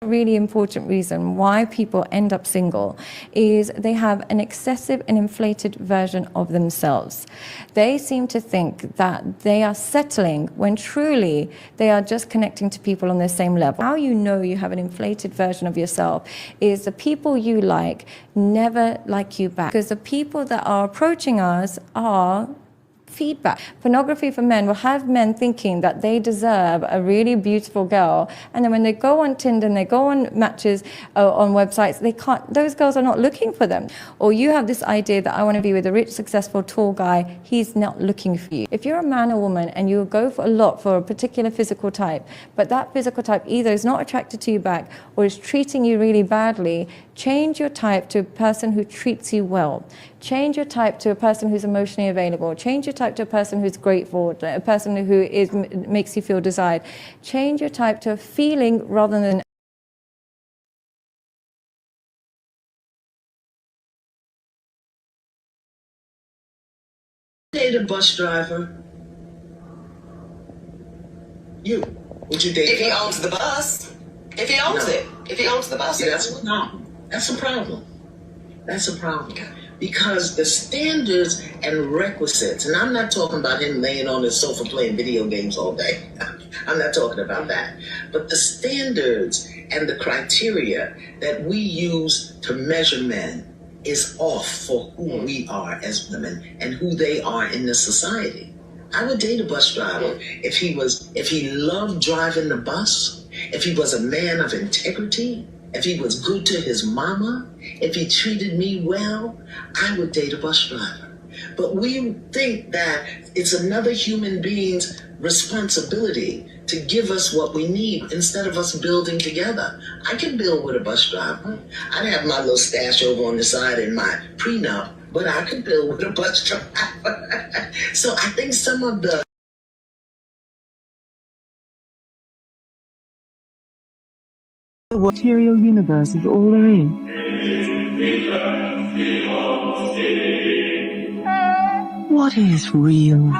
Really important reason why people end up single is they have an excessive and inflated version of themselves. They seem to think that they are settling when truly they are just connecting to people on the same level. How you know you have an inflated version of yourself is the people you like never like you back, because the people that are approaching us are feedback. Pornography for men will have men thinking that they deserve a really beautiful girl, and then when they go on Tinder and they go on matches on websites, they can't. Those girls are not looking for them. Or you have this idea that I want to be with a rich, successful, tall guy. He's not looking for you. If you're a man or woman and you go for a lot for a particular physical type, but that physical type either is not attracted to you back or is treating you really badly, change your type to a person who treats you well. Change your type to a person who's emotionally available. Change your type to a person who's grateful, a person who makes you feel desired. Change your type to a feeling rather than date a bus driver? You. Would you date? If he owns the bus. If he owns it. If he owns the bus. Yeah, that's a problem. That's a problem. That's a problem. Because the standards and requisites, and I'm not talking about him laying on his sofa playing video games all day. I'm not talking about that. But the standards and the criteria that we use to measure men is off for who we are as women and who they are in this society. I would date a bus driver if he loved driving the bus, if he was a man of integrity, if he was good to his mama, if he treated me well, I would date a bus driver. But we think that it's another human being's responsibility to give us what we need instead of us building together. I can build with a bus driver. I'd have my little stash over on the side in my prenup, but I could build with a bus driver. So I think some of the material universe is all there is. What is real?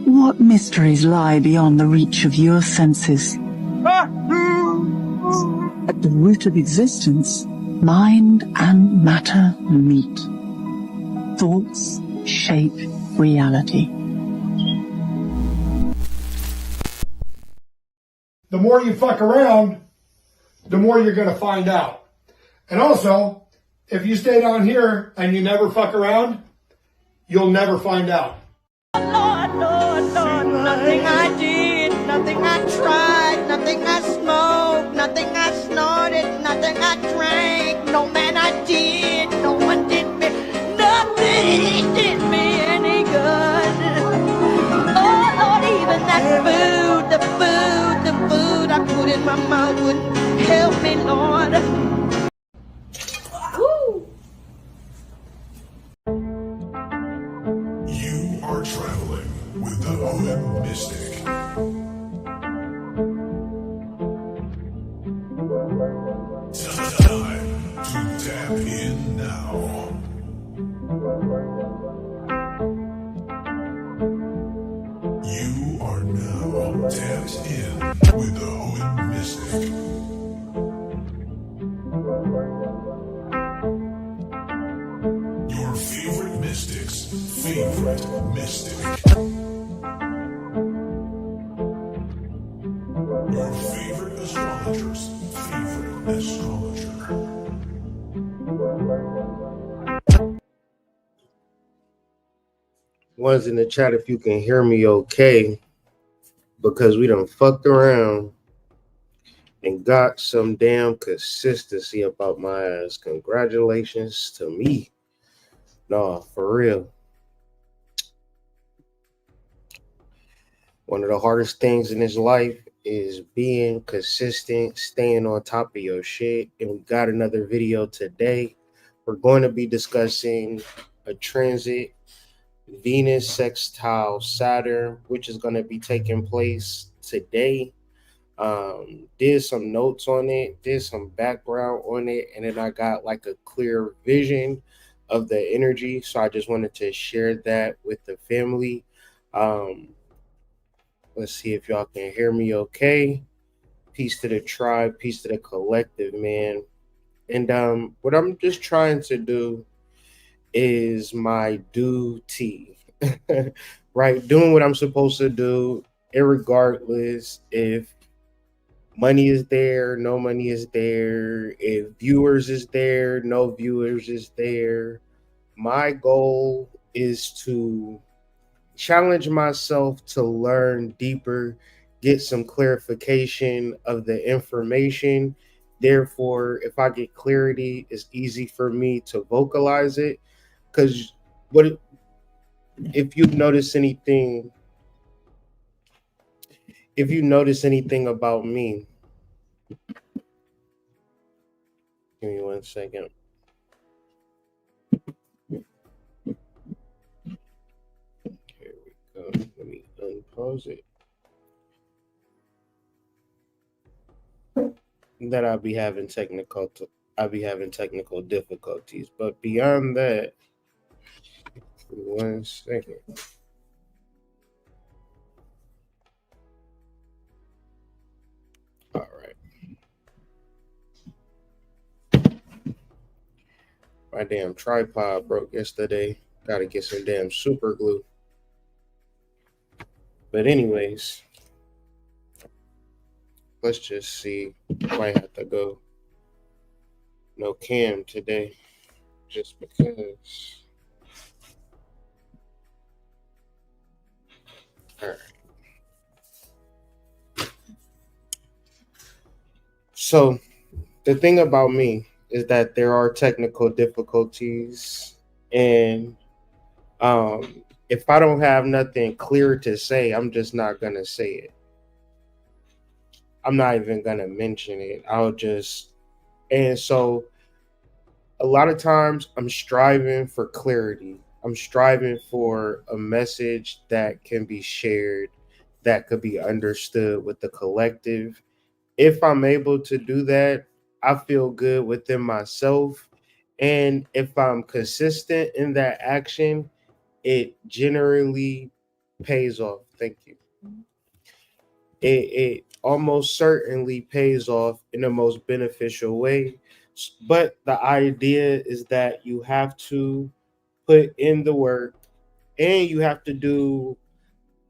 What mysteries lie beyond the reach of your senses? At the root of existence, mind and matter meet. Thoughts shape reality. The more you fuck around, the more you're going to find out. And also, if you stay down here and you never fuck around, you'll never find out. Lord, Lord, Lord, nothing I did, nothing I tried, nothing I smoked, nothing I snorted, nothing I drank, no man I did, no one did me, nothing did me any good. Oh Lord, even that food, the food I put in my mouth wouldn't help me, Lord. You are traveling with the Hood Mystic. Time to tap in now. You are now tapped in with the Hood Mystic. Your favorite mystic's favorite mystic. Your favorite astrologer's favorite astrologer. One's in the chat if you can hear me okay, because we done fucked around and got some damn consistency about my ass. Congratulations to me. No, for real. One of the hardest things in this life is being consistent, staying on top of your shit. And we got another video today. We're going to be discussing a transit, Venus Sextile Saturn, which is going to be taking place today. Did some notes on it, did some background on it, and then I got like a clear vision of the energy. So I just wanted to share that with the family. Let's see if y'all can hear me okay. peace to the tribe, peace to the collective, man. And what I'm just trying to do is my duty, right? Doing what I'm supposed to do, irregardless if money is there, no money is there, if viewers is there, no viewers is there. My goal is to challenge myself to learn deeper, get some clarification of the information. Therefore, if I get clarity, it's easy for me to vocalize it. Because what if you notice anything? If you notice anything about me, give me 1 second. Here we go. Let me unpause it. That I'll be having technical difficulties. But beyond that, 1 second. All right. My damn tripod broke yesterday. Gotta get some damn super glue. But anyways, let's just see. Might have to go no cam today. Just because. All right. So the thing about me is that there are technical difficulties, and if I don't have nothing clear to say, I'm just not gonna say it. I'm not even gonna mention it. And so a lot of times I'm striving for clarity. I'm striving for a message that can be shared, that could be understood with the collective. If I'm able to do that, I feel good within myself. And if I'm consistent in that action, it generally pays off. Thank you. It almost certainly pays off in the most beneficial way. But the idea is that you have to put in the work, and you have to do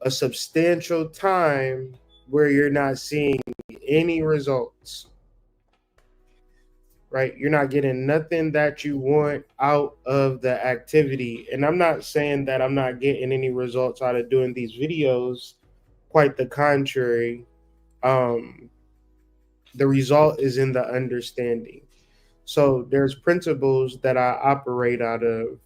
a substantial time where you're not seeing any results, right? You're not getting nothing that you want out of the activity. And I'm not saying that I'm not getting any results out of doing these videos. Quite the contrary. Um, the result is in the understanding. So there's principles that I operate out of.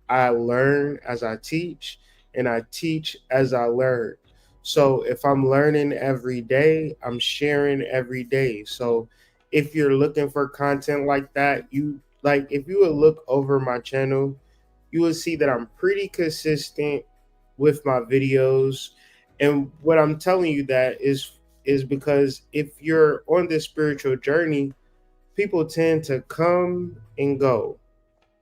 I learn as I teach, and I teach as I learn. So if I'm learning every day, I'm sharing every day. So if you're looking for content like that, if you would look over my channel, you will see that I'm pretty consistent with my videos. And what I'm telling you that is because if you're on this spiritual journey, people tend to come and go.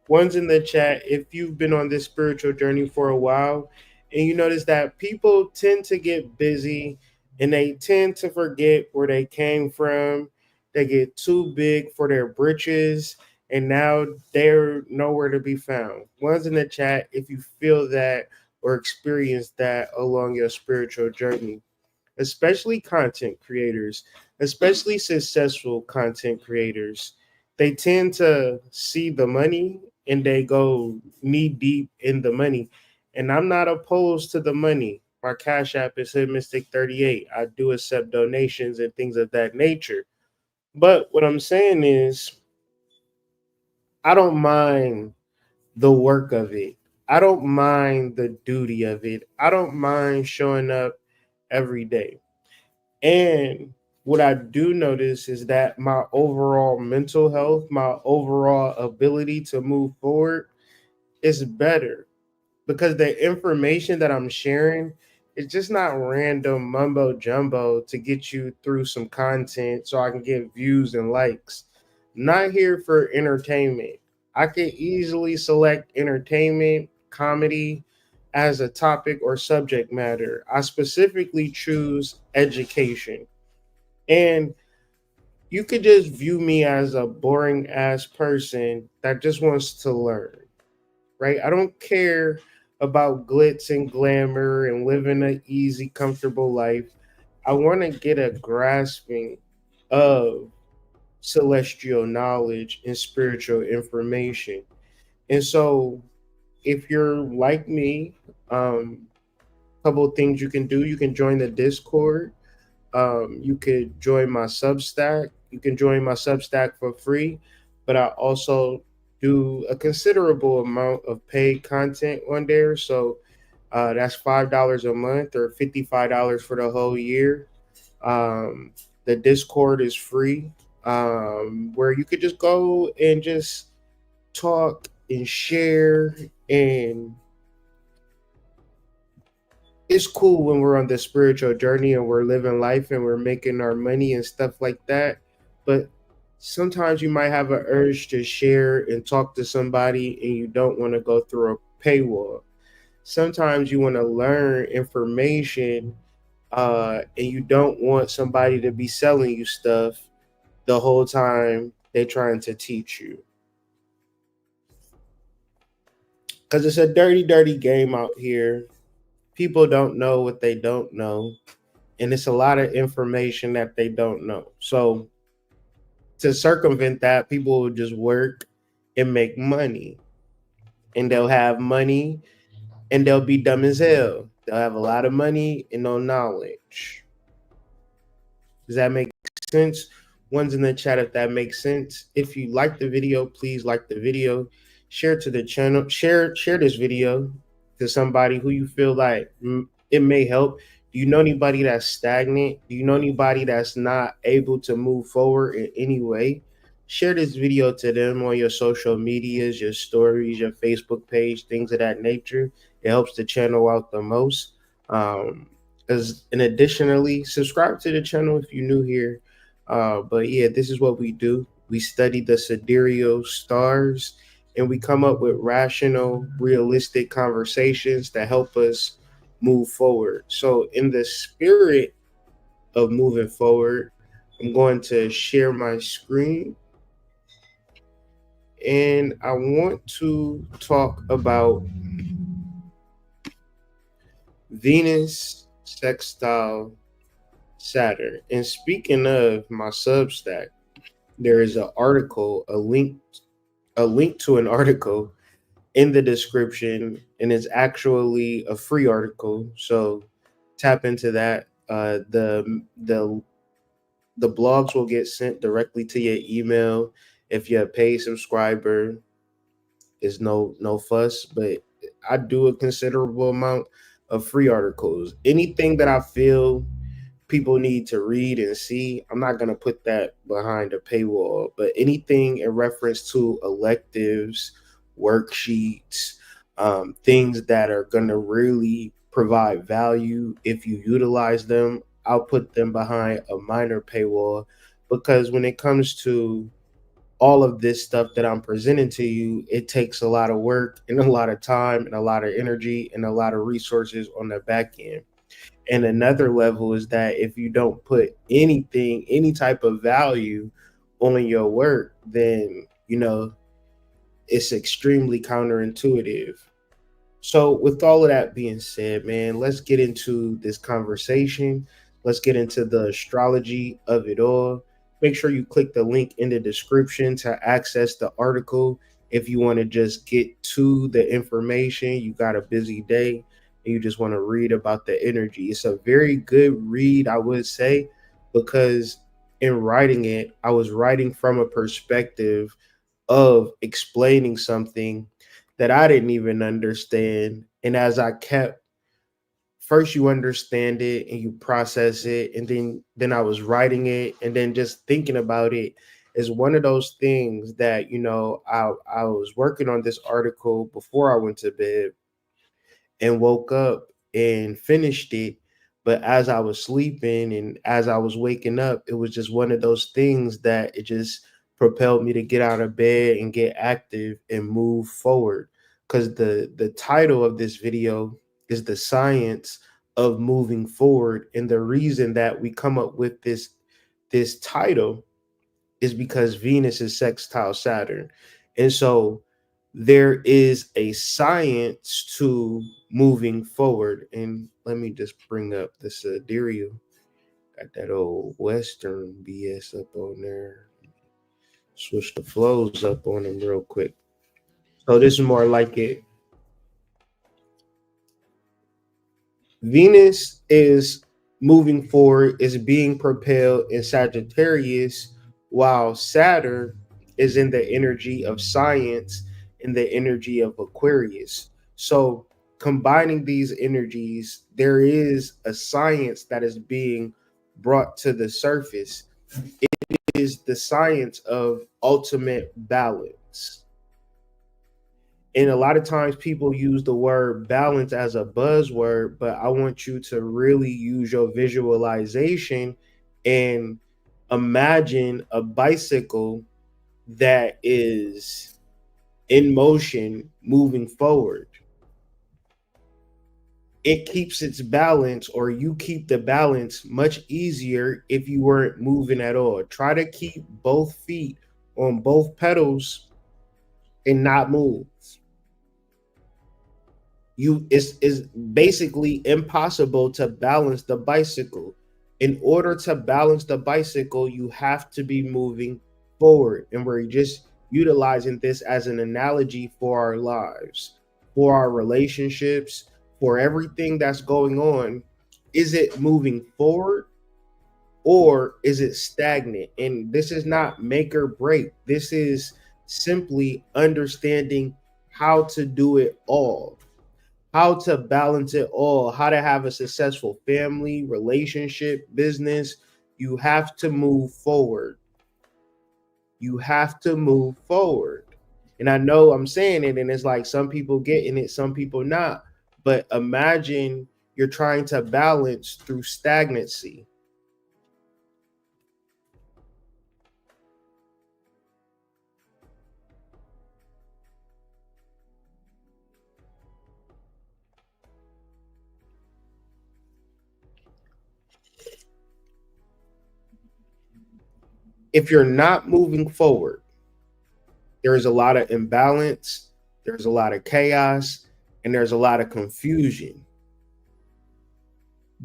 One's in the chat, if you've been on this spiritual journey for a while, and you notice that people tend to get busy and they tend to forget where they came from. They get too big for their britches, and now they're nowhere to be found. One's in the chat if you feel that or experience that along your spiritual journey, especially content creators, especially successful content creators. They tend to see the money and they go knee deep in the money. And I'm not opposed to the money. My Cash App is Mystic38. I do accept donations and things of that nature. But what I'm saying is, I don't mind the work of it. I don't mind the duty of it. I don't mind showing up every day. And what I do notice is that my overall mental health, my overall ability to move forward is better because the information that I'm sharing is just not random mumbo jumbo to get you through some content so I can get views and likes. I'm not here for entertainment. I can easily select entertainment, comedy as a topic or subject matter. I specifically choose education. And you could just view me as a boring ass person that just wants to learn, right? I don't care about glitz and glamour and living an easy, comfortable life. I want to get a grasping of celestial knowledge and spiritual information. And so, if you're like me, couple of things you can do. You can join the Discord. You could join my Substack. You can join my Substack for free, but I also do a considerable amount of paid content on there. So that's $5 a month or $55 for the whole year. The Discord is free, where you could just go and just talk and share, and it's cool when we're on the spiritual journey and we're living life and we're making our money and stuff like that. But sometimes you might have an urge to share and talk to somebody and you don't want to go through a paywall. Sometimes you want to learn information, and you don't want somebody to be selling you stuff the whole time they're trying to teach you. Because it's a dirty, dirty game out here. People don't know what they don't know, and it's a lot of information that they don't know. So to circumvent that, people will just work and make money, and they'll have money and they'll be dumb as hell. They'll have a lot of money and no knowledge. Does that make sense? One's in the chat if that makes sense. If you like the video, please like the video. Share to the channel. Share this video to somebody who you feel like it may help. Do you know anybody that's stagnant? Do you know anybody that's not able to move forward in any way? Share this video to them on your social medias, your stories, your Facebook page, things of that nature. It helps the channel out the most. And additionally, subscribe to the channel if you're new here. But yeah, this is what we do. We study the sidereal stars and we come up with rational, realistic conversations that help us move forward. So, in the spirit of moving forward, I'm going to share my screen and I want to talk about Venus Sextile Saturn. And speaking of my Substack, there is an article, a link to an article in the description, and it's actually a free article. So tap into that. The blogs will get sent directly to your email. If you're a paid subscriber, is no fuss, but I do a considerable amount of free articles. Anything that I feel people need to read and see, I'm not going to put that behind a paywall, but anything in reference to electives, worksheets, things that are going to really provide value if you utilize them, I'll put them behind a minor paywall, because when it comes to all of this stuff that I'm presenting to you, it takes a lot of work and a lot of time and a lot of energy and a lot of resources on the back end. And another level is that if you don't put anything, any type of value on your work, then, it's extremely counterintuitive. So, with all of that being said, man, let's get into this conversation. Let's get into the astrology of it all. Make sure you click the link in the description to access the article. If you want to just get to the information, you got a busy day and you just want to read about the energy. It's a very good read, I would say, because in writing it, I was writing from a perspective of explaining something that I didn't even understand. And as I kept, first you understand it and you process it, and then I was writing it, and then just thinking about it is one of those things that, I was working on this article before I went to bed and woke up and finished it. But as I was sleeping and as I was waking up, it was just one of those things that it just propelled me to get out of bed and get active and move forward. Because the title of this video is the science of moving forward. And the reason that we come up with this title is because Venus is sextile Saturn. And so there is a science to moving forward. And let me just bring up the sidereal. Got that old Western BS up on there. Switch the flows up on them real quick. So this is more like it. Venus is moving forward, is being propelled in Sagittarius, while Saturn is in the energy of science, in the energy of Aquarius. So combining these energies, there is a science that is being brought to the surface. It is the science of ultimate balance. And a lot of times people use the word balance as a buzzword, but I want you to really use your visualization and imagine a bicycle that is in motion moving forward. It keeps its balance, or you keep the balance much easier if you weren't moving at all. Try to keep both feet on both pedals and not move. It's basically impossible to balance the bicycle. In order to balance the bicycle, you have to be moving forward. And we're just utilizing this as an analogy for our lives, for our relationships, for everything that's going on. Is it moving forward or is it stagnant? And this is not make or break. This is simply understanding how to do it all, how to balance it all, how to have a successful family, relationship, business. You have to move forward. You have to move forward. And I know I'm saying it, and it's like some people getting it, some people not. But imagine you're trying to balance through stagnancy. If you're not moving forward, there's a lot of imbalance, there's a lot of chaos, and there's a lot of confusion.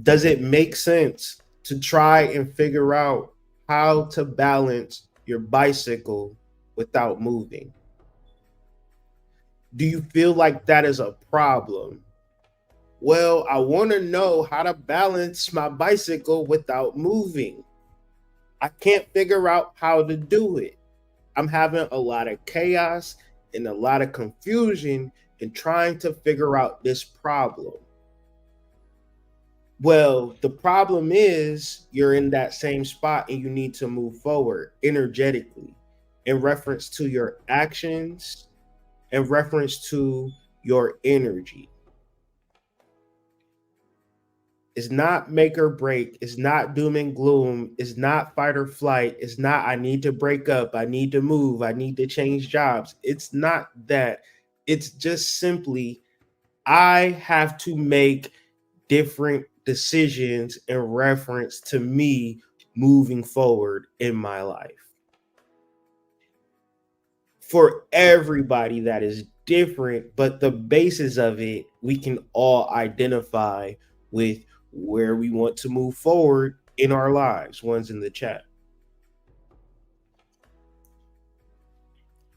Does it make sense to try and figure out how to balance your bicycle without moving? Do you feel like that is a problem? Well, I want to know how to balance my bicycle without moving. I can't figure out how to do it. I'm having a lot of chaos and a lot of confusion in trying to figure out this problem. Well, the problem is you're in that same spot and you need to move forward energetically in reference to your actions, in reference to your energy. It's not make or break. It's not doom and gloom. It's not fight or flight. It's not, I need to break up. I need to move. I need to change jobs. It's not that. It's just simply, I have to make different decisions in reference to me moving forward in my life. For everybody, that is different, but the basis of it, we can all identify with where we want to move forward in our lives. One's in the chat.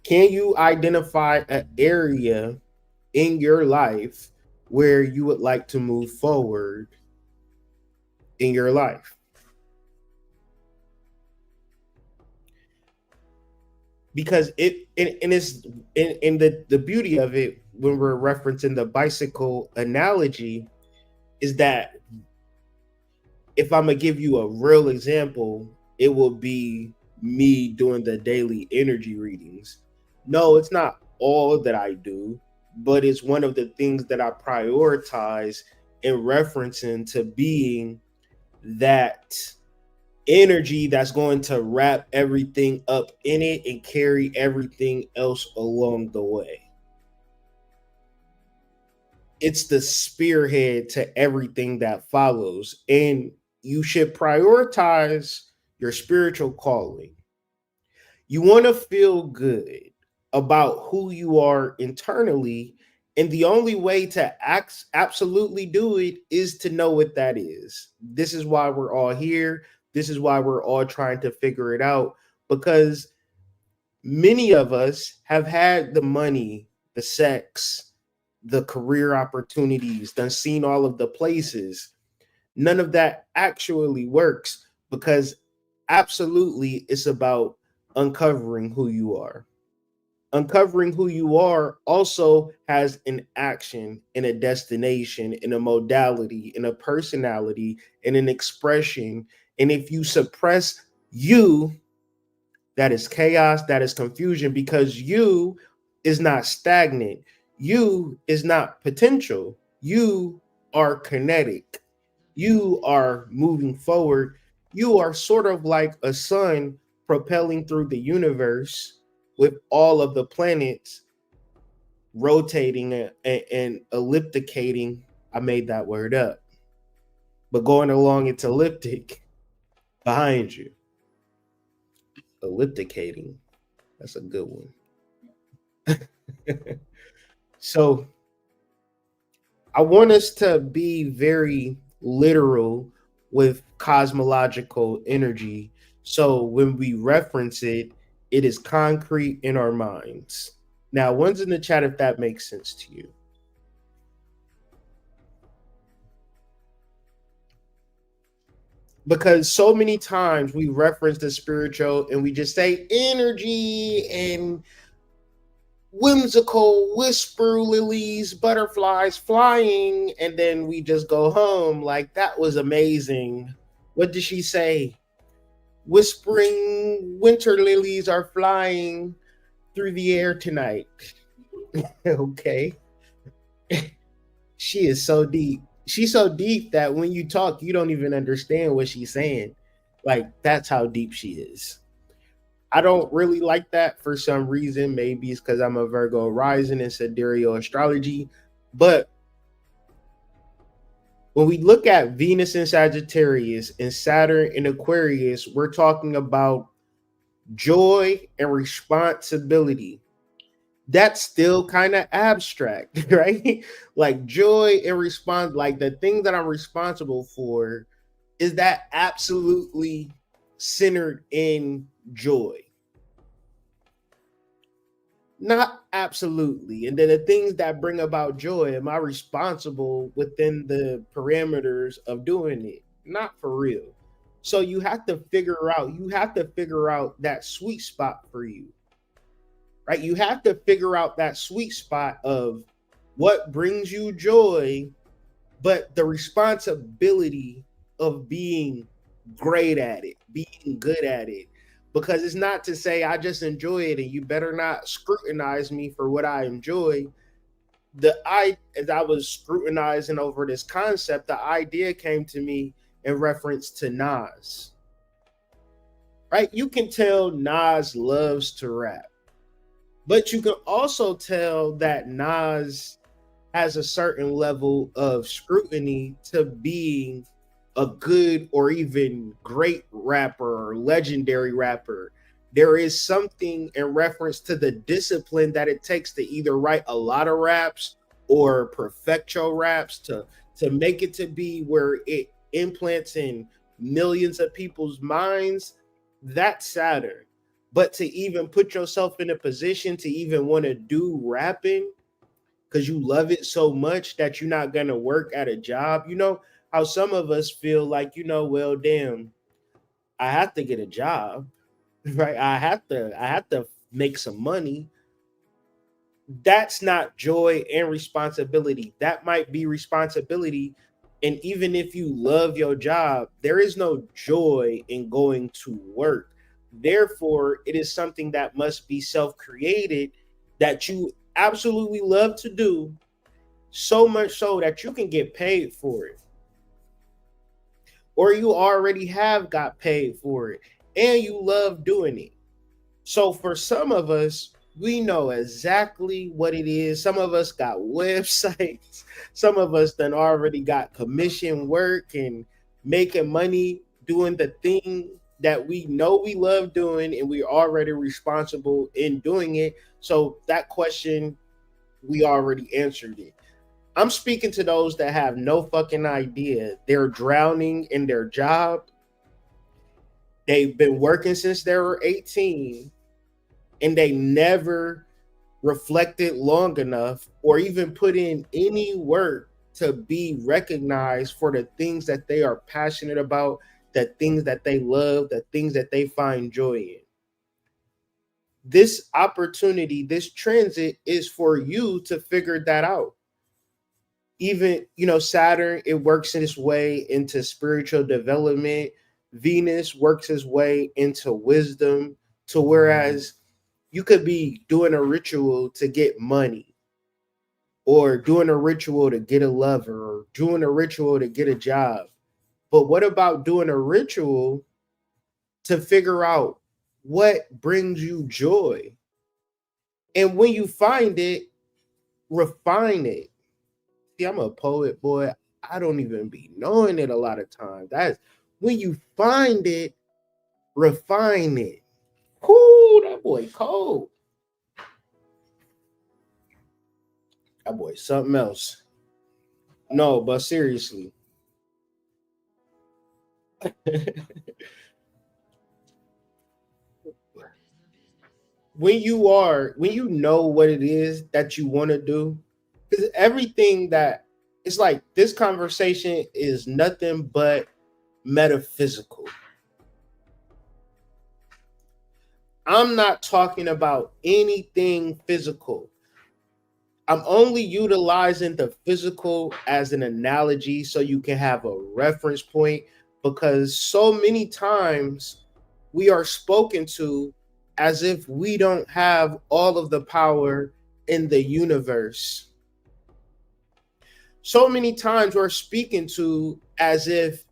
Can you identify an area in your life where you would like to move forward in your life? Because it's in the beauty of it, when we're referencing the bicycle analogy, is that if I'm gonna give you a real example, it will be me doing the daily energy readings. No, it's not all that I do, but it's one of the things that I prioritize in referencing to being that energy that's going to wrap everything up in it and carry everything else along the way. It's the spearhead to everything that follows. And you should prioritize your spiritual calling. You want to feel good about who you are internally. And the only way to absolutely do it is to know what that is. This is why we're all here. This is why we're all trying to figure it out, because many of us have had the money, the sex, the career opportunities, done seen all of the places. None of that actually works because absolutely it's about uncovering who you are. Uncovering who you are also has an action and a destination and a modality and a personality and an expression. And if you suppress you, that is chaos, that is confusion, because you is not stagnant. You is not potential. You are kinetic. You are moving forward. You are sort of like a sun propelling through the universe with all of the planets rotating and ellipticating. I made that word up, but going along its elliptic behind you. Ellipticating. That's a good one. So I want us to be very literal with cosmological energy. So when we reference it, it is concrete in our minds. Now, one's in the chat if that makes sense to you. Because so many times we reference the spiritual and we just say energy and whimsical whisper lilies, butterflies flying, and then we just go home like that was amazing. What did she say? Whispering winter lilies are flying through the air tonight. Okay. She is so deep. She's so deep that when you talk, you don't even understand what she's saying. Like, that's how deep she is. I don't really like that for some reason. Maybe it's because I'm a Virgo rising in sidereal astrology. But when we look at Venus in Sagittarius and Saturn in Aquarius, we're talking about joy and responsibility. That's still kind of abstract, right? Like joy and response, like the thing that I'm responsible for, is that absolutely centered in joy? Not absolutely. And then the things that bring about joy, am I responsible within the parameters of doing it? Not for real. So you have to figure out that sweet spot for you. Right? You have to figure out that sweet spot of what brings you joy, but the responsibility of being great at it, being good at it. Because it's not to say I just enjoy it and you better not scrutinize me for what I enjoy. As I was scrutinizing over this concept, the idea came to me in reference to Nas. Right? You can tell Nas loves to rap. But you can also tell that Nas has a certain level of scrutiny to being a good or even great rapper or legendary rapper. There is something in reference to the discipline that it takes to either write a lot of raps or perfect your raps to make it to be where it implants in millions of people's minds. That's Saturn. But to even put yourself in a position to even want to do rapping because you love it so much that you're not going to work at a job. You know how some of us feel like, well, damn, I have to get a job, right? I have to make some money. That's not joy and responsibility. That might be responsibility. And even if you love your job, there is no joy in going to work. Therefore, it is something that must be self-created that you absolutely love to do, so much so that you can get paid for it. Or you already have got paid for it and you love doing it. So for some of us, we know exactly what it is. Some of us got websites. Some of us then already got commission work and making money doing the thing that we know we love doing and we're already responsible in doing it. So that question, we already answered it. I'm speaking to those that have no fucking idea. They're drowning in their job. They've been working since they were 18 and they never reflected long enough or even put in any work to be recognized for the things that they are passionate about, the things that they love, the things that they find joy in. This opportunity, this transit is for you to figure that out. Even, Saturn, it works in its way into spiritual development. Venus works its way into wisdom, to whereas you could be doing a ritual to get money, or doing a ritual to get a lover, or doing a ritual to get a job. But what about doing a ritual to figure out what brings you joy? And when you find it, refine it. See, I'm a poet, boy. I don't even be knowing it a lot of times. That's when you find it, refine it. Whoo, that boy cold. That boy something else. No, but seriously. When you know what it is that you want to do, because everything that it's like this conversation is nothing but metaphysical. I'm not talking about anything physical. I'm only utilizing the physical as an analogy so you can have a reference point, because so many times we are spoken to as if we don't have all of the power in the universe. So many times we're speaking to as if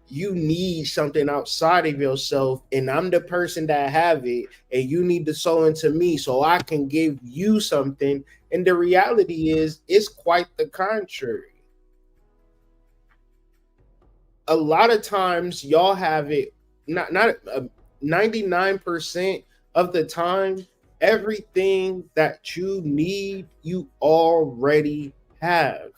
you need something outside of yourself and I'm the person that have it and you need to sow into me so I can give you something. And the reality is it's quite the contrary. A lot of times y'all have it, not 99% of the time, everything that you need, you already have.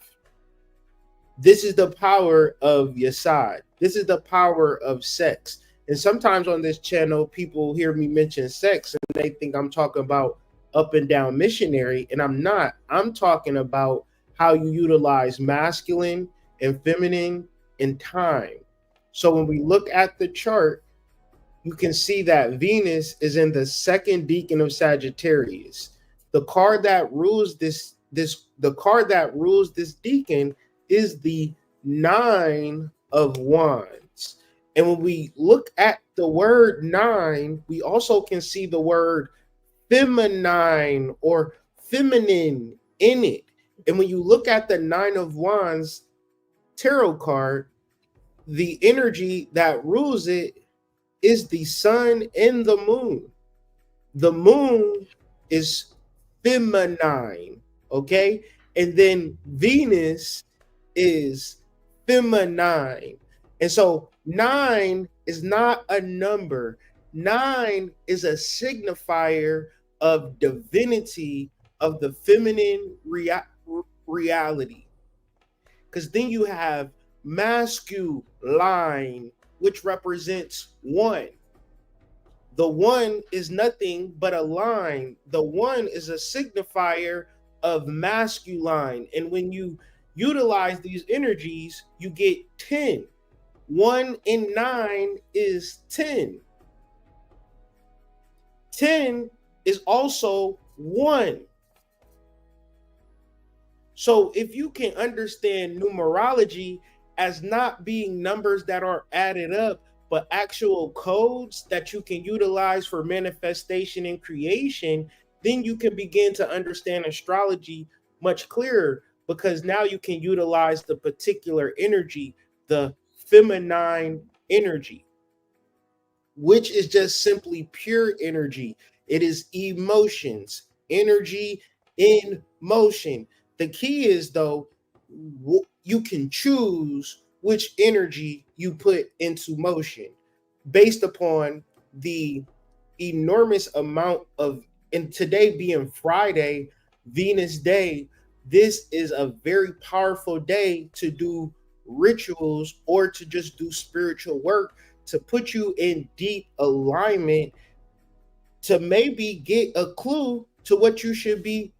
This is the power of Yesod. This is the power of sex. And sometimes on this channel, people hear me mention sex and they think I'm talking about up and down missionary, and I'm not. I'm talking about how you utilize masculine and feminine in time. So when we look at the chart, you can see that Venus is in the second decan of Sagittarius. The card that rules this decan is the 9 of Wands. And when we look at the word 9, we also can see the word feminine or feminine in it. And when you look at the 9 of Wands tarot card, the energy that rules it is the sun and the moon. The moon is feminine, okay? And then Venus is feminine. And so 9 is not a number. 9 is a signifier of divinity, of the feminine reality. Because then you have masculine, which represents 1. The 1 is nothing but a line. The 1 is a signifier of masculine. And when you utilize these energies, you get 10. 1 and 9 is 10. 10 is also 1. So if you can understand numerology as not being numbers that are added up, but actual codes that you can utilize for manifestation and creation, then you can begin to understand astrology much clearer, because now you can utilize the particular energy, the feminine energy, which is just simply pure energy. It is emotions, energy in motion. The key is, though, you can choose which energy you put into motion. based upon the enormous amount of, and today being Friday, Venus Day, this is a very powerful day to do rituals or to just do spiritual work to put you in deep alignment to maybe get a clue to what you should be.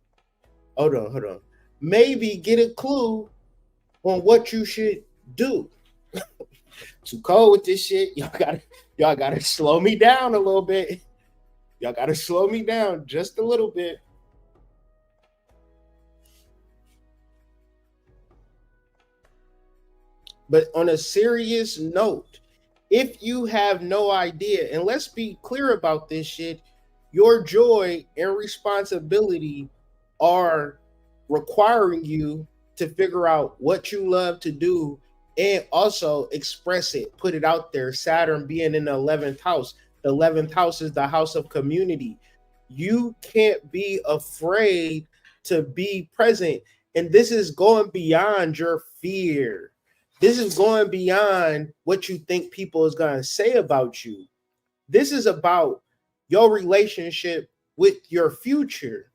Hold on. Maybe get a clue on what you should do. Too cold with this shit. Y'all gotta slow me down a little bit. Y'all gotta slow me down just a little bit. But on a serious note, if you have no idea, and let's be clear about this shit, your joy and responsibility are requiring you to figure out what you love to do and also express it, put it out there. Saturn being in the 11th house. The 11th house is the house of community. You can't be afraid to be present. And this is going beyond your fear. This is going beyond what you think people is going to say about you. This is about your relationship with your future,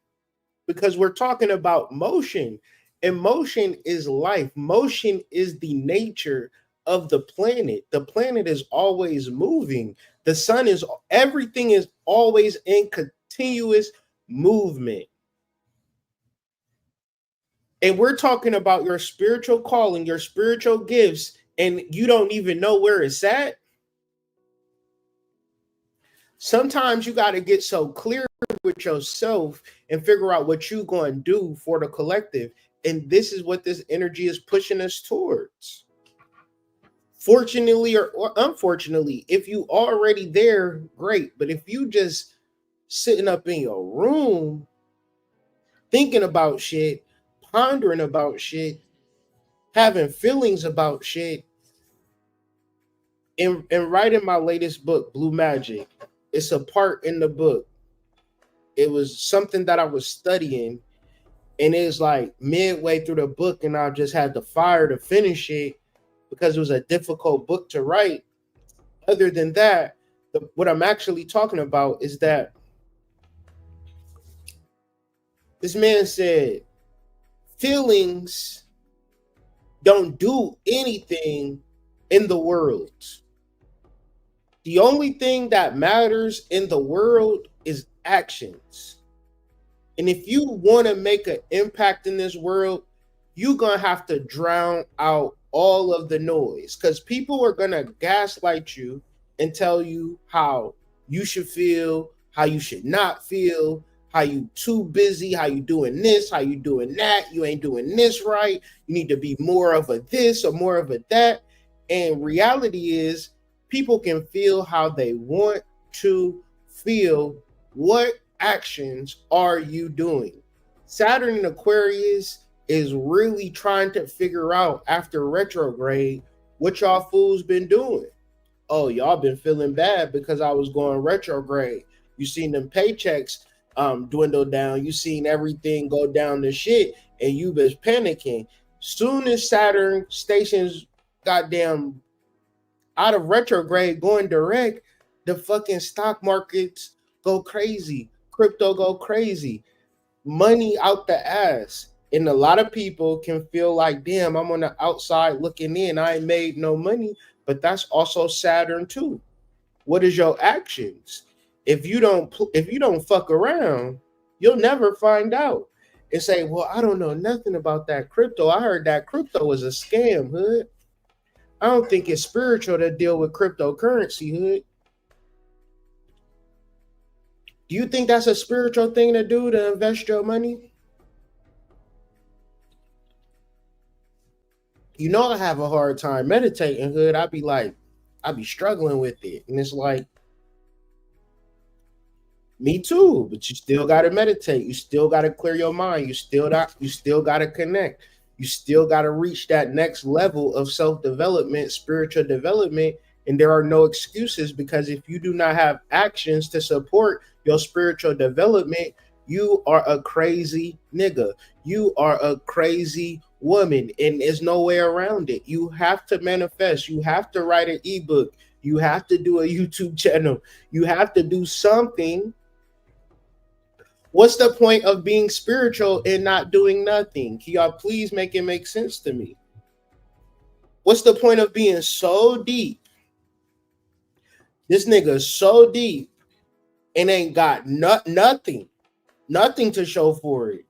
because we're talking about motion, and motion is life. Motion is the nature of the planet. The planet is always moving. The sun is, everything is always in continuous movement. And we're talking about your spiritual calling, your spiritual gifts, and you don't even know where it's at. Sometimes you got to get so clear with yourself and figure out what you're going to do for the collective. And this is what this energy is pushing us towards. Fortunately or unfortunately, if you already there, great. But if you just sitting up in your room, thinking about shit, pondering about shit, having feelings about shit, and writing my latest book, Blue Magic, it's a part in the book. It was something that I was studying, and it's like midway through the book, and I just had the fire to finish it because it was a difficult book to write. Other than that, what I'm actually talking about is that this man said, feelings don't do anything in the world. The only thing that matters in the world is actions. And if you want to make an impact in this world, you're going to have to drown out all of the noise, because people are going to gaslight you and tell you how you should feel, how you should not feel, how you too busy, how you doing this, how you doing that, you ain't doing this right, you need to be more of a this or more of a that. And reality is, people can feel how they want to feel. What actions are you doing? Saturn in Aquarius is really trying to figure out after retrograde what y'all fools been doing. Oh, y'all been feeling bad because I was going retrograde. You seen them paychecks dwindle down. You seen everything go down to shit, and you been panicking. Soon as Saturn stations goddamn out of retrograde going direct, the fucking stock markets go crazy. Crypto go crazy. Money out the ass. And a lot of people can feel like, damn, I'm on the outside looking in. I ain't made no money. But that's also Saturn too. What is your actions? If you don't fuck around, you'll never find out. And say, well, I don't know nothing about that crypto. I heard that crypto was a scam, hood. I don't think it's spiritual to deal with cryptocurrency, hood. Do you think that's a spiritual thing to do, to invest your money? You know, I have a hard time meditating, hood. I be struggling with it. And it's like, me too, but you still got to meditate. You still got to clear your mind. You still got to connect. You still got to reach that next level of self-development, spiritual development. And there are no excuses, because if you do not have actions to support your spiritual development, you are a crazy nigga. You are a crazy woman, and there's no way around it. You have to manifest. You have to write an ebook. You have to do a YouTube channel. You have to do something. What's the point of being spiritual and not doing nothing? Can y'all please make it make sense to me? What's the point of being so deep? This nigga's so deep and ain't got nothing to show for it.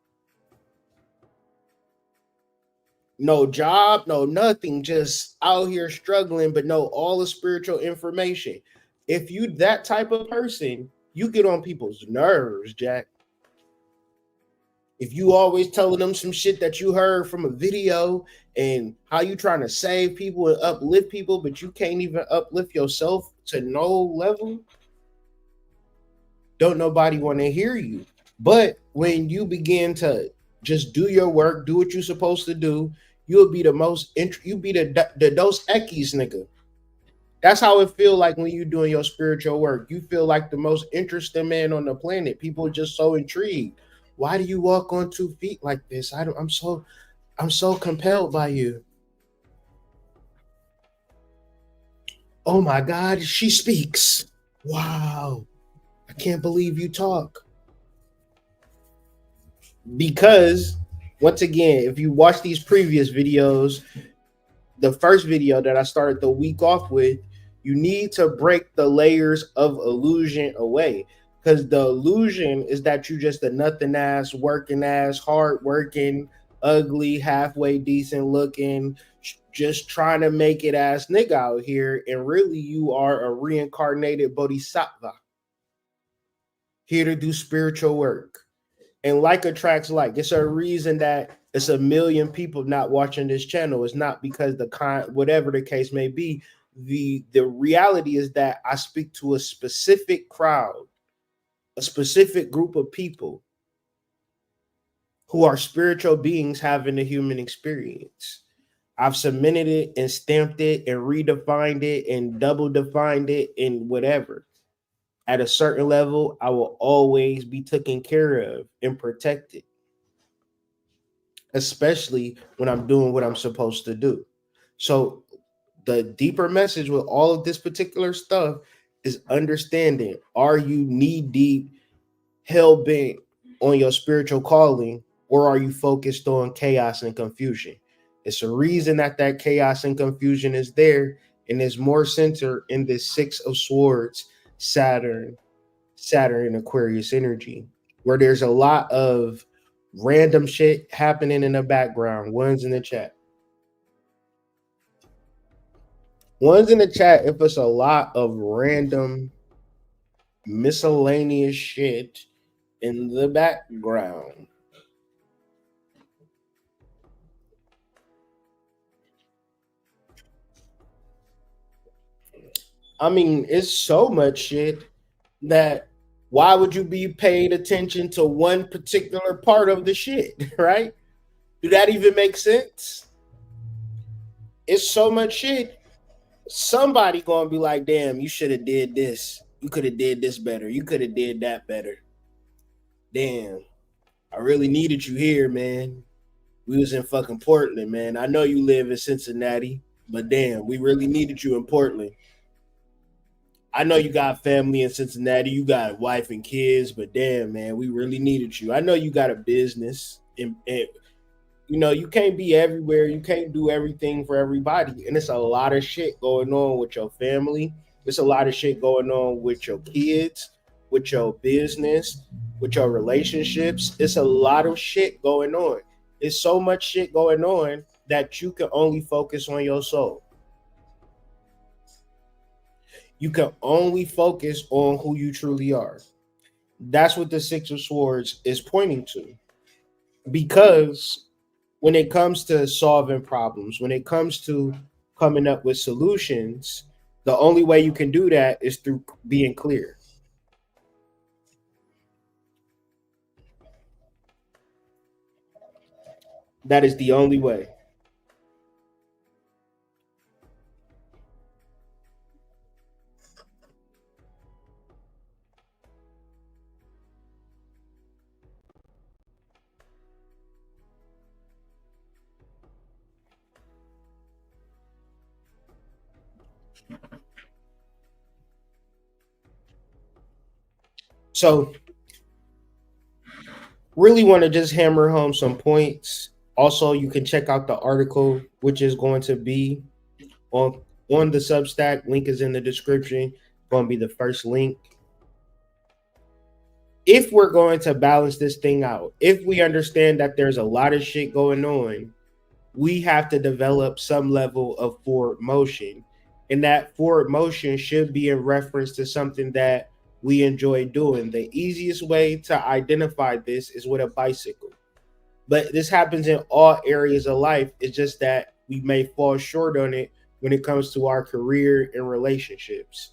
No job, no nothing, just out here struggling, but know all the spiritual information. If you that type of person, you get on people's nerves, Jack. If you always telling them some shit that you heard from a video and how you trying to save people and uplift people, but you can't even uplift yourself to no level, don't nobody want to hear you. But when you begin to just do your work, do what you're supposed to do, you'll be the most you be the Dos Equis nigga. That's how it feel like when you doing your spiritual work. You feel like the most interesting man on the planet. People are just so intrigued. Why do you walk on 2 feet like this? I'm so compelled by you. Oh my God, she speaks. Wow. I can't believe you talk. Because once again, if you watch these previous videos, the first video that I started the week off with, you need to break the layers of illusion away. Because the illusion is that you just a nothing ass, working ass, hard working, ugly, halfway decent looking, just trying to make it ass nigga out here. And really, you are a reincarnated bodhisattva here to do spiritual work. And like attracts like. It's a reason that it's a million people not watching this channel. It's not because whatever the case may be. The reality is that I speak to a specific crowd, a specific group of people who are spiritual beings having a human experience. I've cemented it and stamped it and redefined it and double defined it and whatever. At a certain level, I will always be taken care of and protected, especially when I'm doing what I'm supposed to do. So the deeper message with all of this particular stuff is understanding, are you knee deep, hell bent on your spiritual calling, or are you focused on chaos and confusion? It's a reason that chaos and confusion is there, and is more centered in this 6 of Swords, Saturn and Aquarius energy, where there's a lot of random shit happening in the background. One's in the chat. If it's a lot of random miscellaneous shit in the background. I mean, it's so much shit that why would you be paying attention to one particular part of the shit, right? Do that even make sense? It's so much shit. Somebody gonna be like, damn, you should have did this. You could have did this better. You could have did that better. Damn, I really needed you here, man. We was in fucking Portland, man. I know you live in Cincinnati, but damn, we really needed you in Portland. I know you got family in Cincinnati, you got a wife and kids, but damn, man, we really needed you. I know you got a business, and you know, you can't be everywhere. You can't do everything for everybody. And it's a lot of shit going on with your family. There's a lot of shit going on with your kids, with your business, with your relationships. It's a lot of shit going on. It's so much shit going on that you can only focus on your soul. You can only focus on who you truly are. That's what the 6 of Swords is pointing to. Because when it comes to solving problems, when it comes to coming up with solutions, the only way you can do that is through being clear. That is the only way. So really want to just hammer home some points. Also, you can check out the article, which is going to be on the Substack. Link is in the description. Going to be the first link. If we're going to balance this thing out, if we understand that there's a lot of shit going on, we have to develop some level of forward motion. And that forward motion should be in reference to something that we enjoy doing. The easiest way to identify this is with a bicycle. But this happens in all areas of life. It's just that we may fall short on it when it comes to our career and relationships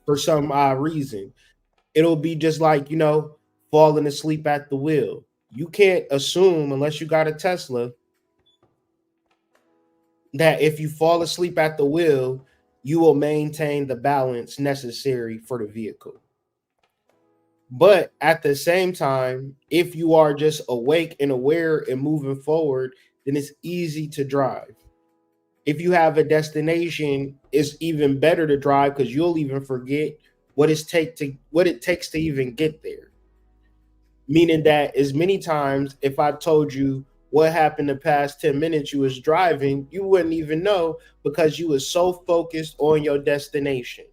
for some odd reason. It'll be just like, falling asleep at the wheel. You can't assume, unless you got a Tesla, that if you fall asleep at the wheel, you will maintain the balance necessary for the vehicle. But at the same time, if you are just awake and aware and moving forward, then it's easy to drive. If you have a destination, it's even better to drive because you'll even forget what it takes to even get there. Meaning that as many times, if I told you what happened the past 10 minutes you was driving, you wouldn't even know because you was so focused on your destination.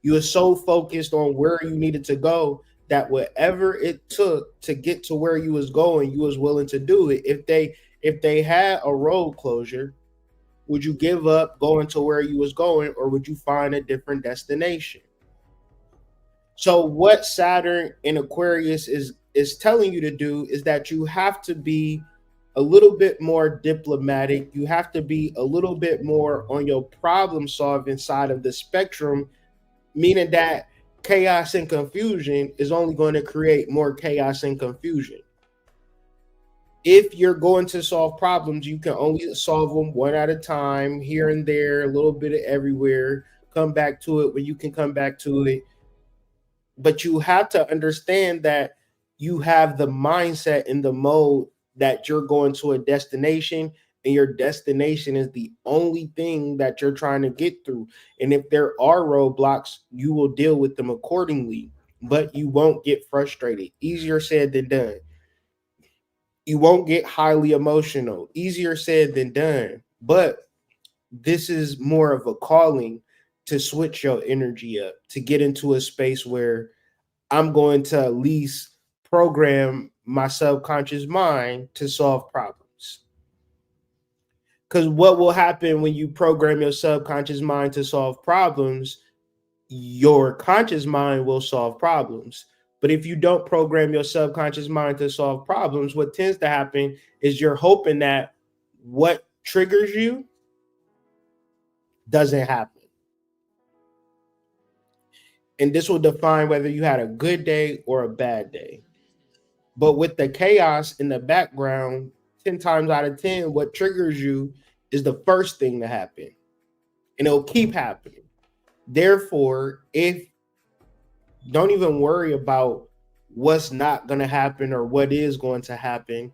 You were so focused on where you needed to go that whatever it took to get to where you was going, you was willing to do it. If they had a road closure, would you give up going to where you was going, or would you find a different destination? So what Saturn in Aquarius is telling you to do is that you have to be a little bit more diplomatic. You have to be a little bit more on your problem solving side of the spectrum, meaning that chaos and confusion is only going to create more chaos and confusion. If you're going to solve problems, you can only solve them one at a time, here and there, a little bit of everywhere. Come back to it when you can come back to it. But you have to understand that you have the mindset and the mode that you're going to a destination, and your destination is the only thing that you're trying to get through. And if there are roadblocks, you will deal with them accordingly, but you won't get frustrated. Easier said than done. You won't get highly emotional. Easier said than done. But this is more of a calling to switch your energy up, to get into a space where I'm going to at least program my subconscious mind to solve problems. Because what will happen when you program your subconscious mind to solve problems, your conscious mind will solve problems. But if you don't program your subconscious mind to solve problems, what tends to happen is you're hoping that what triggers you doesn't happen. And this will define whether you had a good day or a bad day. But with the chaos in the background, 10 times out of 10, what triggers you is the first thing to happen. And it'll keep happening. Therefore, don't even worry about what's not going to happen or what is going to happen.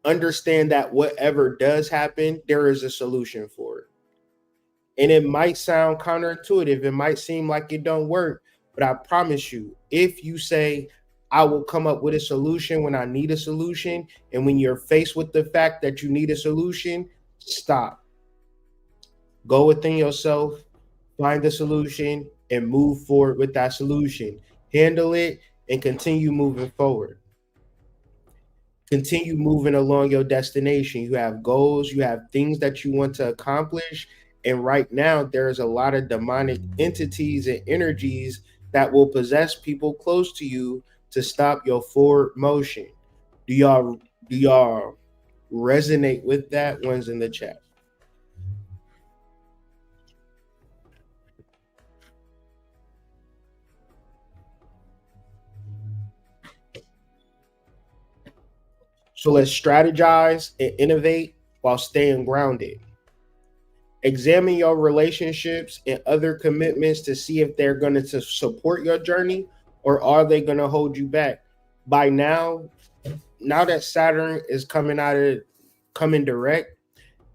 Understand that whatever does happen, there is a solution for it. And it might sound counterintuitive. It might seem like it don't work. But I promise you, if you say, I will come up with a solution when I need a solution, and when you're faced with the fact that you need a solution, stop. Go within yourself, find the solution, and move forward with that solution. Handle it and continue moving forward. Continue moving along your destination. You have goals, you have things that you want to accomplish. And right now, there's a lot of demonic entities and energies that will possess people close to you to stop your forward motion. Do y'all resonate with that? One's in the chat. So let's strategize and innovate while staying grounded. Examine your relationships and other commitments to see if they're going to support your journey or are they going to hold you back. By now that Saturn is coming direct,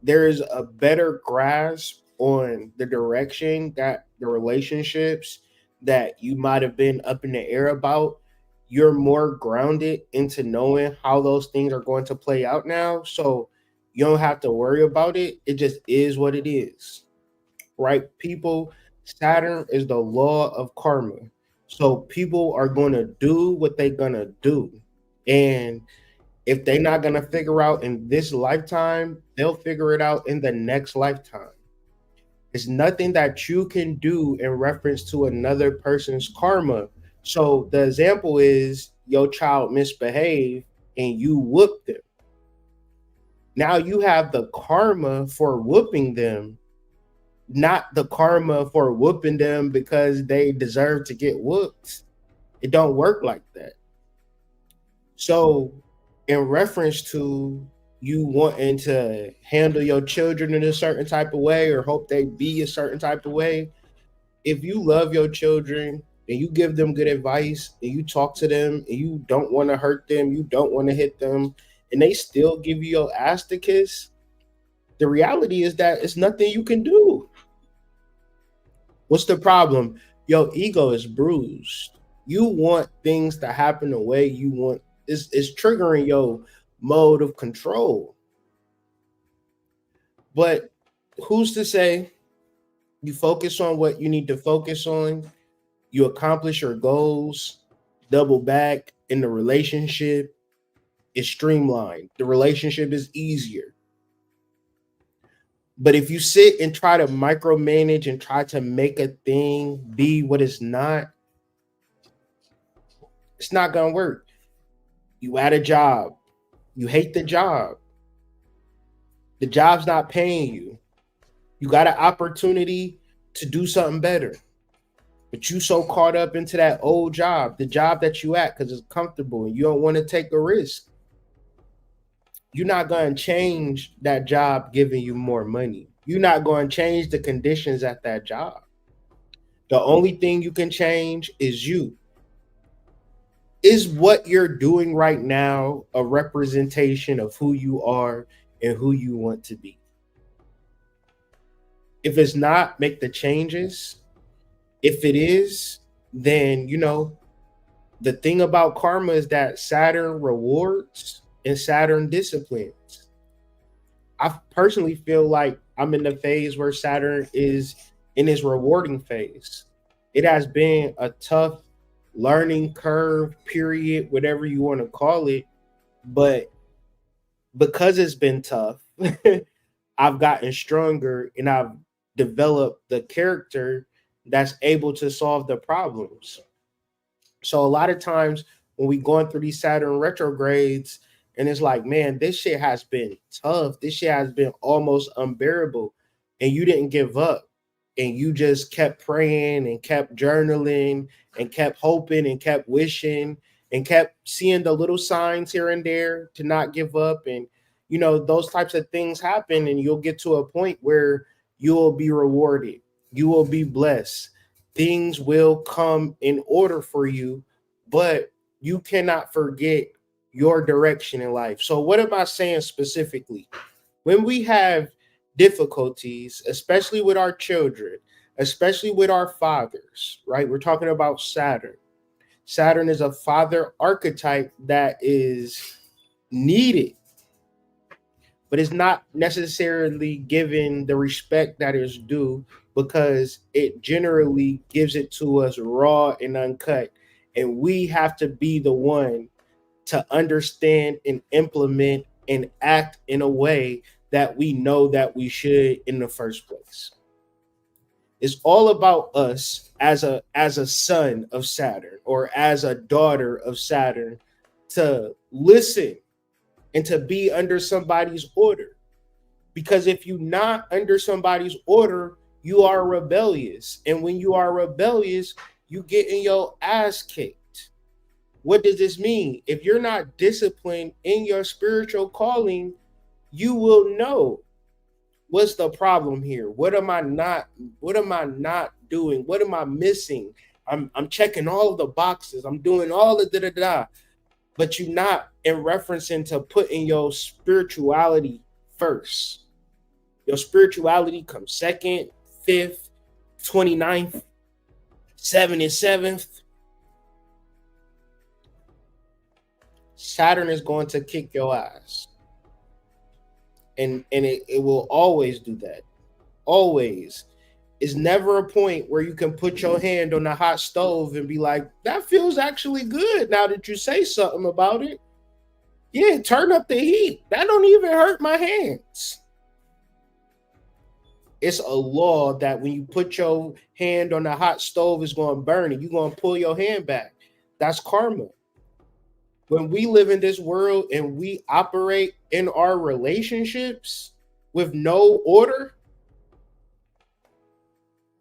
there is a better grasp on the direction that the relationships, that you might have been up in the air about, you're more grounded into knowing how those things are going to play out now. So you don't have to worry about it. It just is what it is, right? People, Saturn is the law of karma. So people are going to do what they're going to do. And if they're not going to figure out in this lifetime, they'll figure it out in the next lifetime. It's nothing that you can do in reference to another person's karma. So the example is your child misbehaved and you whooped them. Now you have the karma for whooping them, not the karma for whooping them because they deserve to get whooped. It don't work like that. So in reference to you wanting to handle your children in a certain type of way or hope they be a certain type of way, if you love your children and you give them good advice and you talk to them and you don't want to hurt them, you don't want to hit them, and they still give you your ass to kiss, the reality is that it's nothing you can do. What's the problem? Your ego is bruised. You want things to happen the way you want. It's triggering your mode of control. But who's to say you focus on what you need to focus on, you accomplish your goals, double back, in the relationship is streamlined. The relationship is easier. But if you sit and try to micromanage and try to make a thing be what it's not going to work. You at a job, you hate the job. The job's not paying you. You got an opportunity to do something better. But you so caught up into that old job, the job that you at because it's comfortable and you don't want to take a risk. You're not going to change that job giving you more money. You're not going to change the conditions at that job. The only thing you can change is you. Is what you're doing right now a representation of who you are and who you want to be? If it's not, make the changes. If it is, then, the thing about karma is that Saturn rewards and Saturn disciplines. I personally feel like I'm in the phase where Saturn is in his rewarding phase. It has been a tough learning curve, period, whatever you want to call it. But because it's been tough, I've gotten stronger and I've developed the character that's able to solve the problems. So a lot of times when we going through these Saturn retrogrades, and it's like, man, this shit has been tough. This shit has been almost unbearable. And you didn't give up. And you just kept praying and kept journaling and kept hoping and kept wishing and kept seeing the little signs here and there to not give up. And, those types of things happen. And you'll get to a point where you will be rewarded. You will be blessed. Things will come in order for you, but you cannot forget your direction in life. So what am I saying specifically? When we have difficulties, especially with our children, especially with our fathers, right? We're talking about Saturn. Saturn is a father archetype that is needed, but it's not necessarily given the respect that is due because it generally gives it to us raw and uncut. And we have to be the one to understand and implement and act in a way that we know that we should in the first place. It's all about us as a son of Saturn or as a daughter of Saturn to listen and to be under somebody's order. Because if you're not under somebody's order, you are rebellious. And when you are rebellious, you get in your ass kicked. What does this mean? If you're not disciplined in your spiritual calling, you will know what's the problem here. What am I not doing? What am I missing? I'm checking all of the boxes. I'm doing all the da-da-da. But you're not in referencing to putting your spirituality first. Your spirituality comes second, fifth, 29th, 77th. Saturn is going to kick your ass. And it will always do that. Always. It's never a point where you can put your hand on the hot stove and be like, that feels actually good now that you say something about it. Yeah, turn up the heat. That don't even hurt my hands. It's a law that when you put your hand on the hot stove, it's going to burn it. You're going to pull your hand back. That's karma. When we live in this world and we operate in our relationships with no order,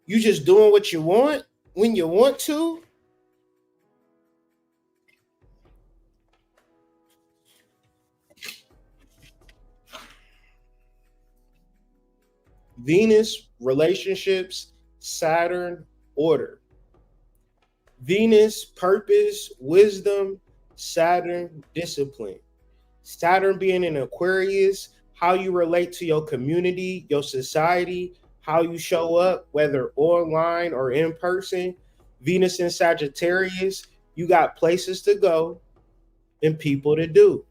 you just doing what you want when you want to. Venus, relationships, Saturn, order. Venus, purpose, wisdom, Saturn, discipline. Saturn being in Aquarius, how you relate to your community, your society, how you show up, whether online or in person. Venus in Sagittarius, you got places to go and people to do.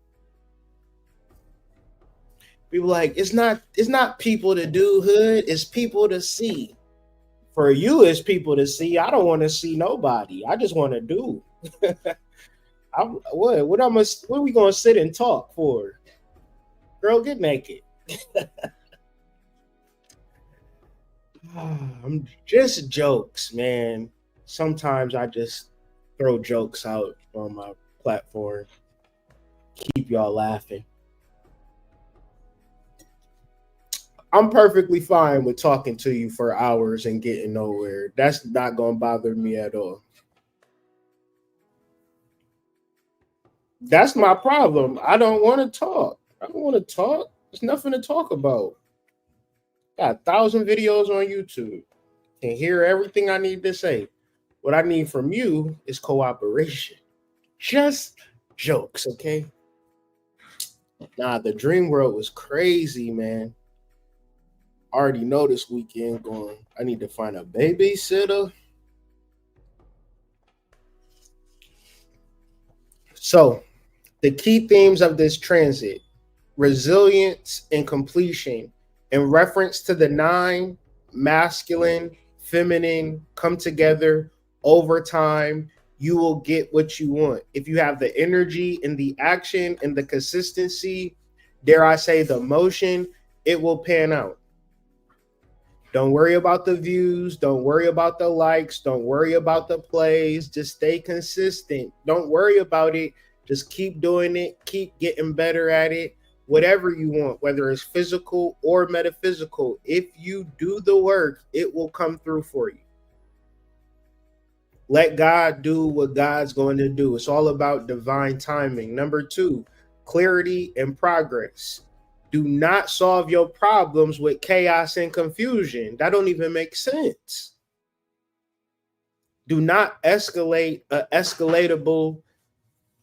People like, it's not people to do, hood, it's people to see. For you, it's people to see. I don't want to see nobody. I just want to do. What are we gonna sit and talk for? Girl, get naked. I'm just jokes, man. Sometimes I just throw jokes out on my platform. Keep y'all laughing. I'm perfectly fine with talking to you for hours and getting nowhere. That's not going to bother me at all. That's my problem. I don't want to talk. I don't want to talk. There's nothing to talk about. Got 1,000 videos on YouTube. Can hear everything I need to say. What I need from you is cooperation. Just jokes, okay? Nah, the dream world was crazy, man. Already know this weekend going, I need to find a babysitter. So, the key themes of this transit: resilience and completion, in reference to the 9, masculine, feminine, come together over time. You will get what you want. If you have the energy and the action and the consistency, dare I say the motion, it will pan out. Don't worry about the views. Don't worry about the likes. Don't worry about the plays. Just stay consistent. Don't worry about it. Just keep doing it. Keep getting better at it. Whatever you want, whether it's physical or metaphysical, if you do the work, it will come through for you. Let God do what God's going to do. It's all about divine timing. Number 2, clarity and progress. Do not solve your problems with chaos and confusion. That don't even make sense. Do not escalate an escalatable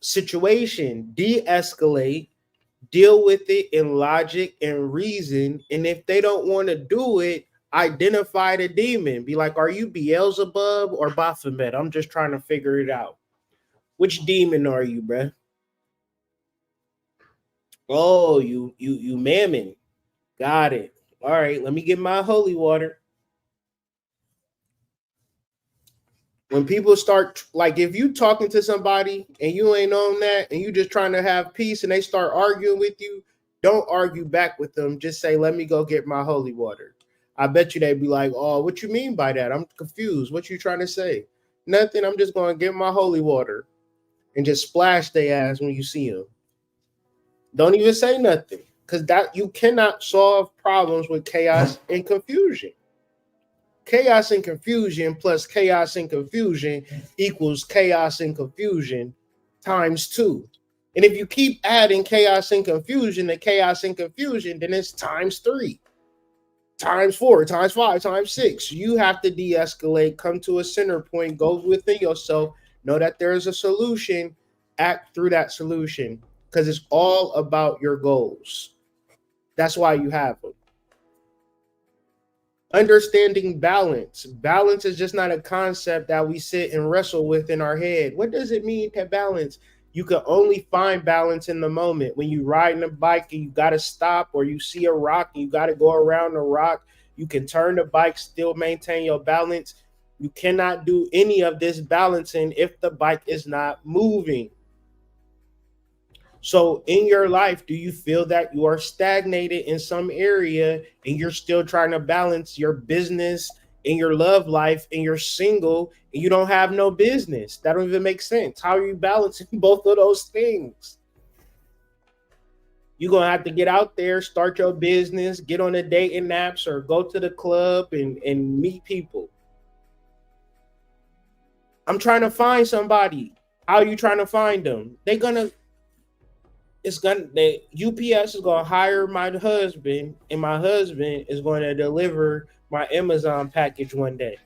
situation. De-escalate, deal with it in logic and reason. And if they don't want to do it, identify the demon. Be like, are you Beelzebub or Baphomet? I'm just trying to figure it out. Which demon are you, bruh? Oh, you mammon. Got it. All right, let me get my holy water. When people start, like, if you talking to somebody and you ain't on that and you just trying to have peace and they start arguing with you, don't argue back with them. Just say, let me go get my holy water. I bet you they'd be like, oh, what you mean by that? I'm confused. What you trying to say? Nothing. I'm just going to get my holy water and just splash their ass when you see them. Don't even say nothing, because that you cannot solve problems with chaos and confusion. Chaos and confusion plus chaos and confusion equals chaos and confusion times 2. And if you keep adding chaos and confusion to chaos and confusion, then it's times 3, times 4, times 5, times 6. You have to de-escalate, come to a center point, go within yourself, know that there is a solution, act through that solution. Because it's all about your goals. That's why you have them. Understanding balance. Balance is just not a concept that we sit and wrestle with in our head. What does it mean to balance? You can only find balance in the moment. When you riding a bike and you got to stop, or you see a rock and you got to go around the rock, you can turn the bike, still maintain your balance. You cannot do any of this balancing if the bike is not moving. So in your life, do you feel that you are stagnated in some area and you're still trying to balance your business and your love life, and you're single and you don't have no business? That don't even make sense. How are you balancing both of those things? You're going to have to get out there, start your business, get on the dating apps, or go to the club and meet people. I'm trying to find somebody. How are you trying to find them? The UPS is going to hire my husband, and my husband is going to deliver my Amazon package one day.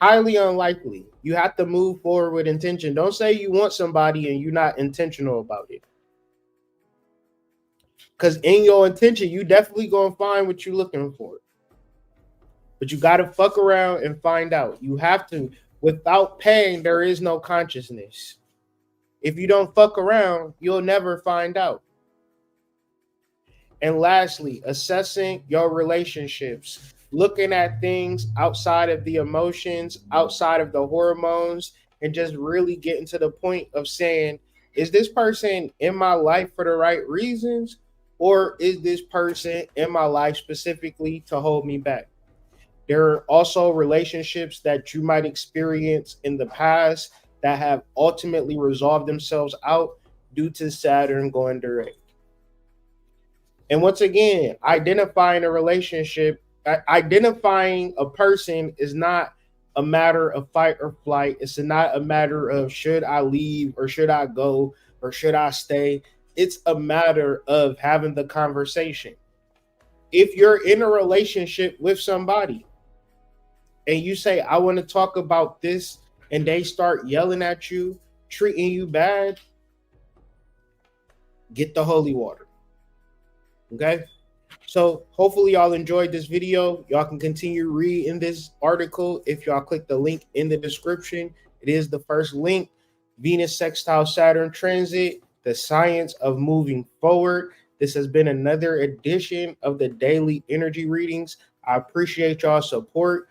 Highly unlikely. You have to move forward with intention. Don't say you want somebody and you're not intentional about it. Because in your intention, you definitely going to find what you're looking for. But you got to fuck around and find out. You have to. Without pain, there is no consciousness. If you don't fuck around, you'll never find out. And lastly, assessing your relationships. Looking at things outside of the emotions, outside of the hormones, and just really getting to the point of saying, is this person in my life for the right reasons? Or is this person in my life specifically to hold me back? There are also relationships that you might experience in the past that have ultimately resolved themselves out due to Saturn going direct. And once again, identifying a relationship, identifying a person is not a matter of fight or flight. It's not a matter of should I leave or should I go or should I stay. It's a matter of having the conversation. If you're in a relationship with somebody and you say, I want to talk about this, and they start yelling at you, treating you bad, get the holy water. Okay? So hopefully y'all enjoyed this video. Y'all can continue reading this article if y'all click the link in the description. It is the first link. Venus Sextile Saturn transit, the science of moving forward. This has been another edition of the daily energy readings. I appreciate y'all's support.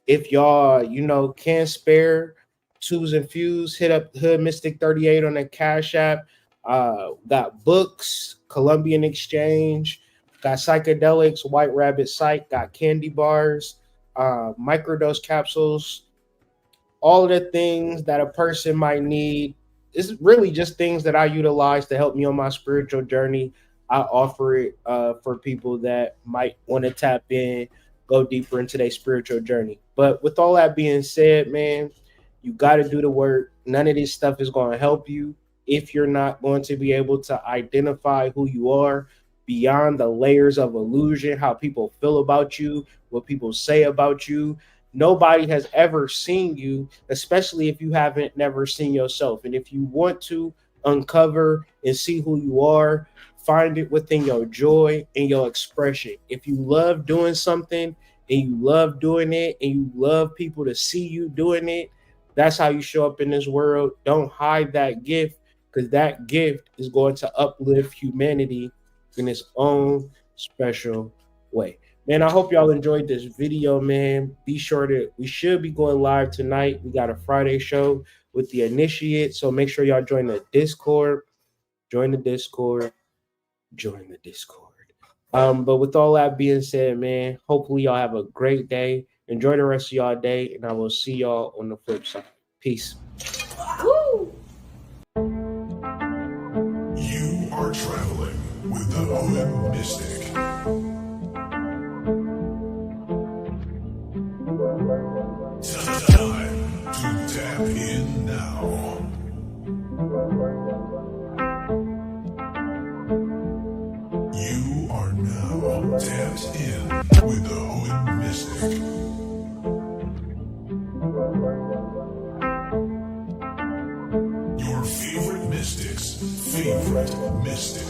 If y'all, can spare twos and fews, hit up Hood Mystic 38 on the Cash App. Got books, Columbian Exchange, got psychedelics, White Rabbit Psych, got candy bars, microdose capsules, all of the things that a person might need. It's really just things that I utilize to help me on my spiritual journey. I offer it for people that might want to tap in, go deeper into their spiritual journey. But with all that being said, man, you got to do the work. None of this stuff is going to help you if you're not going to be able to identify who you are beyond the layers of illusion, how people feel about you, what people say about you. Nobody has ever seen you, especially if you haven't never seen yourself. And if you want to uncover and see who you are, find it within your joy and your expression. If you love doing something and you love doing it and you love people to see you doing it, that's how you show up in this world. Don't hide that gift, because that gift is going to uplift humanity in its own special way. Man, I hope y'all enjoyed this video, man. Be sure we should be going live tonight. We got a Friday show with the Initiate, so make sure y'all join the Discord. Join the Discord. But with all that being said, man, hopefully y'all have a great day. Enjoy the rest of y'all day, and I will see y'all on the flip side. Peace. Woo! You are traveling with the Hood Mystic. Time to tap in now. You are now tapped in with the Hood Mystic. Your favorite mystic's favorite mystic.